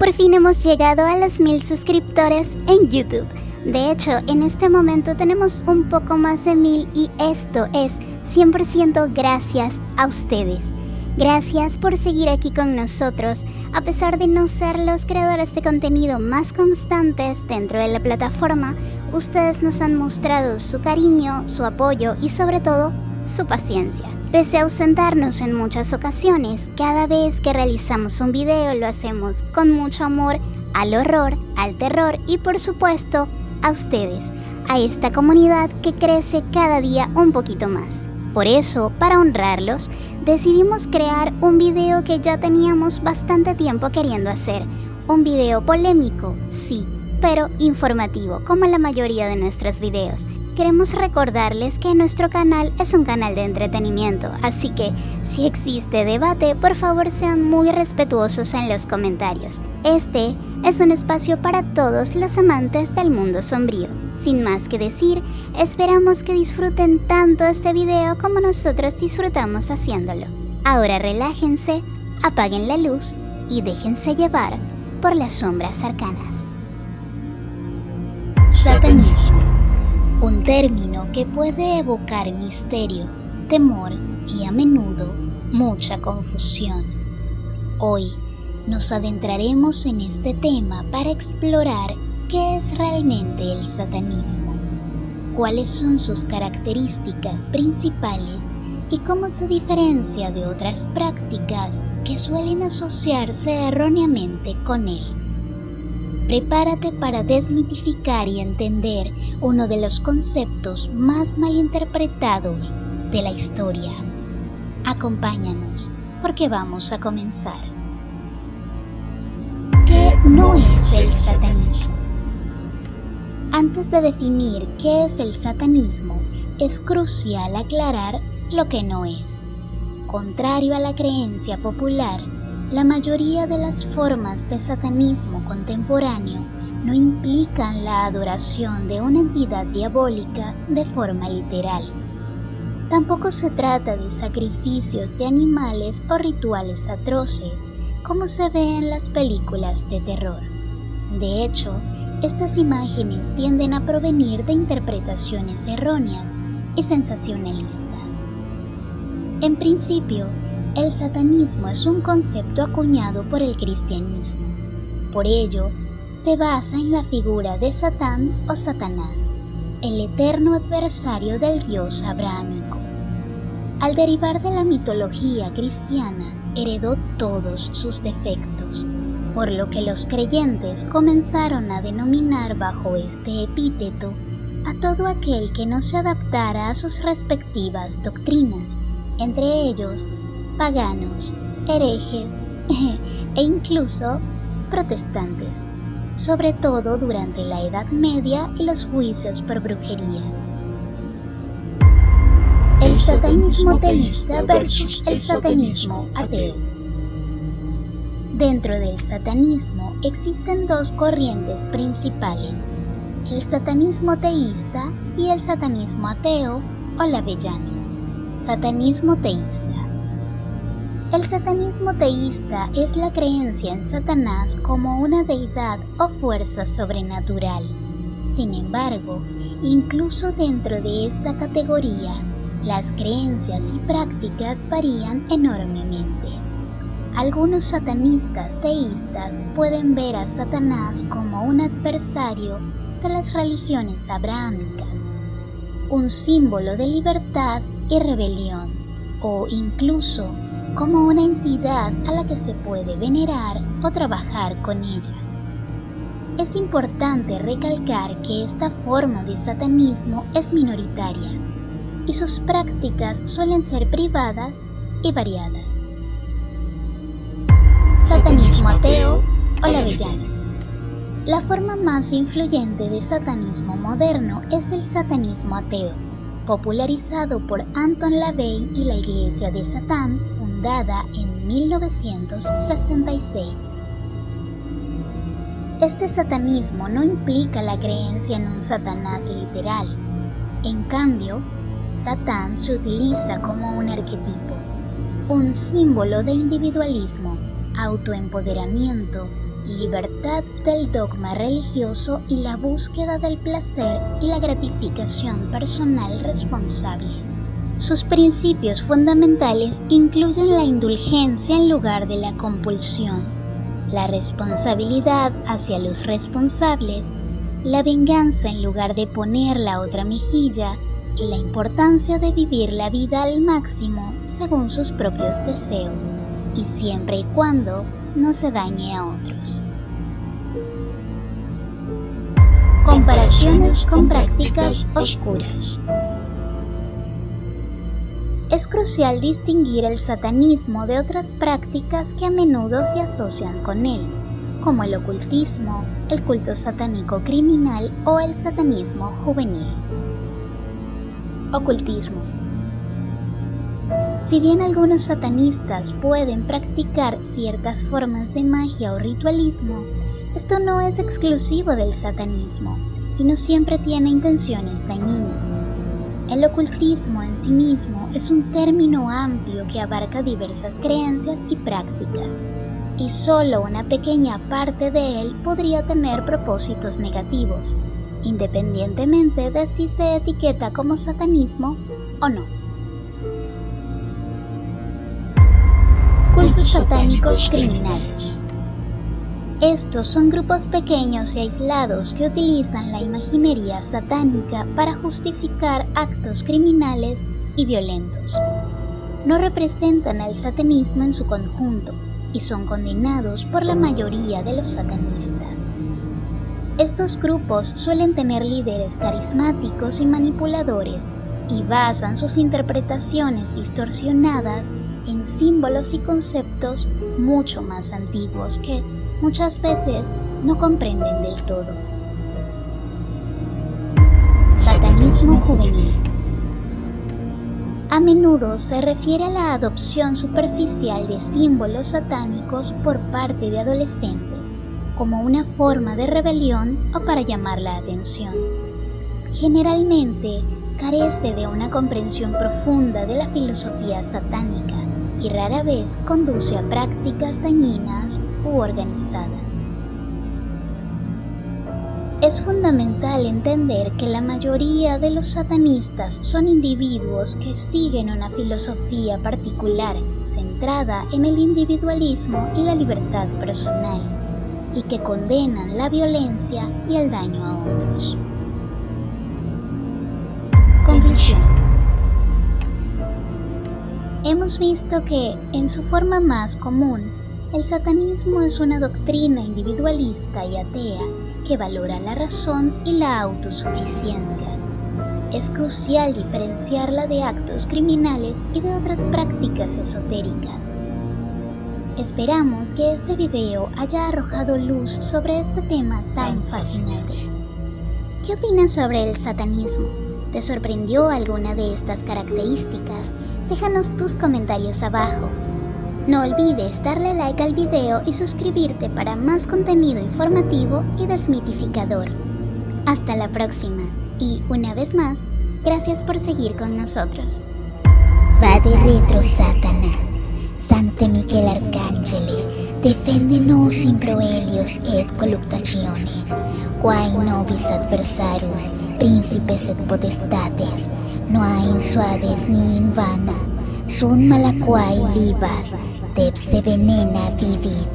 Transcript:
Por fin hemos llegado a los 1000 suscriptores en YouTube. De hecho, en este momento tenemos un poco más de 1000 y esto es 100% gracias a ustedes. Gracias por seguir aquí con nosotros, a pesar de no ser los creadores de contenido más constantes dentro de la plataforma. Ustedes nos han mostrado su cariño, su apoyo y sobre todo, su paciencia. Pese a ausentarnos en muchas ocasiones, cada vez que realizamos un video lo hacemos con mucho amor al horror, al terror y por supuesto a ustedes, a esta comunidad que crece cada día un poquito más. Por eso, para honrarlos, decidimos crear un video que ya teníamos bastante tiempo queriendo hacer. Un video polémico, sí, pero informativo, como la mayoría de nuestros videos. Queremos recordarles que nuestro canal es un canal de entretenimiento, así que si existe debate, por favor sean muy respetuosos en los comentarios. Este es un espacio para todos los amantes del mundo sombrío. Sin más que decir, esperamos que disfruten tanto este video como nosotros disfrutamos haciéndolo. Ahora relájense, apaguen la luz y déjense llevar por las sombras arcanas. Satanismo. Un término que puede evocar misterio, temor y a menudo mucha confusión. Hoy nos adentraremos en este tema para explorar qué es realmente el satanismo, cuáles son sus características principales y cómo se diferencia de otras prácticas que suelen asociarse erróneamente con él. Prepárate para desmitificar y entender uno de los conceptos más malinterpretados de la historia. Acompáñanos, porque vamos a comenzar. ¿Qué no es el satanismo? Antes de definir qué es el satanismo, es crucial aclarar lo que no es. Contrario a la creencia popular, la mayoría de las formas de satanismo contemporáneo no implican la adoración de una entidad diabólica de forma literal. Tampoco se trata de sacrificios de animales o rituales atroces, como se ve en las películas de terror. De hecho, estas imágenes tienden a provenir de interpretaciones erróneas y sensacionalistas. En principio, el satanismo es un concepto acuñado por el cristianismo. Por ello, se basa en la figura de Satán o Satanás, el eterno adversario del Dios abrahámico. Al derivar de la mitología cristiana, heredó todos sus defectos, por lo que los creyentes comenzaron a denominar bajo este epíteto a todo aquel que no se adaptara a sus respectivas doctrinas, entre ellos paganos, herejes e incluso protestantes, sobre todo durante la Edad Media y los juicios por brujería. El satanismo teísta versus el satanismo ateo. Dentro del satanismo existen dos corrientes principales, el satanismo teísta y el satanismo ateo o labeyano. Satanismo teísta. El satanismo teísta es la creencia en Satanás como una deidad o fuerza sobrenatural. Sin embargo, incluso dentro de esta categoría, las creencias y prácticas varían enormemente. Algunos satanistas teístas pueden ver a Satanás como un adversario de las religiones abrahámicas, un símbolo de libertad y rebelión, o incluso como una entidad a la que se puede venerar o trabajar con ella. Es importante recalcar que esta forma de satanismo es minoritaria y sus prácticas suelen ser privadas y variadas. Satanismo ateo o labeyano. La forma más influyente de satanismo moderno es el satanismo ateo, popularizado por Anton LaVey y la Iglesia de Satán, fundada en 1966. Este satanismo no implica la creencia en un Satanás literal. En cambio, Satán se utiliza como un arquetipo, un símbolo de individualismo, autoempoderamiento, libertad del dogma religioso y la búsqueda del placer y la gratificación personal responsable. Sus principios fundamentales incluyen la indulgencia en lugar de la compulsión, la responsabilidad hacia los responsables, la venganza en lugar de poner la otra mejilla y la importancia de vivir la vida al máximo según sus propios deseos y siempre y cuando no se dañe a otros. Comparaciones con prácticas oscuras. Es crucial distinguir el satanismo de otras prácticas que a menudo se asocian con él, como el ocultismo, el culto satánico criminal o el satanismo juvenil. Ocultismo. Si bien algunos satanistas pueden practicar ciertas formas de magia o ritualismo, esto no es exclusivo del satanismo y no siempre tiene intenciones dañinas. El ocultismo en sí mismo es un término amplio que abarca diversas creencias y prácticas, y solo una pequeña parte de él podría tener propósitos negativos, independientemente de si se etiqueta como satanismo o no. Cultos satánicos criminales. Estos son grupos pequeños y aislados que utilizan la imaginería satánica para justificar actos criminales y violentos. No representan al satanismo en su conjunto y son condenados por la mayoría de los satanistas. Estos grupos suelen tener líderes carismáticos y manipuladores y basan sus interpretaciones distorsionadas en símbolos y conceptos mucho más antiguos que muchas veces no comprenden del todo. Satanismo juvenil. A menudo se refiere a la adopción superficial de símbolos satánicos por parte de adolescentes, como una forma de rebelión o para llamar la atención. Generalmente carece de una comprensión profunda de la filosofía satánica y rara vez conduce a prácticas dañinas u organizadas. Es fundamental entender que la mayoría de los satanistas son individuos que siguen una filosofía particular centrada en el individualismo y la libertad personal, y que condenan la violencia y el daño a otros. Conclusión. Hemos visto que, en su forma más común, el satanismo es una doctrina individualista y atea que valora la razón y la autosuficiencia. Es crucial diferenciarla de actos criminales y de otras prácticas esotéricas. Esperamos que este video haya arrojado luz sobre este tema tan fascinante. ¿Qué opinas sobre el satanismo? ¿Te sorprendió alguna de estas características? Déjanos tus comentarios abajo. No olvides darle like al video y suscribirte para más contenido informativo y desmitificador. Hasta la próxima y, una vez más, gracias por seguir con nosotros. Vade retro Satana, Sancte Michele Arcangeli, defendenos in proelios et colluctatione, quae nobis adversarus, principes et potestates, noa in suades ni in vana, sunt malaquae libas, tepse venena vivit,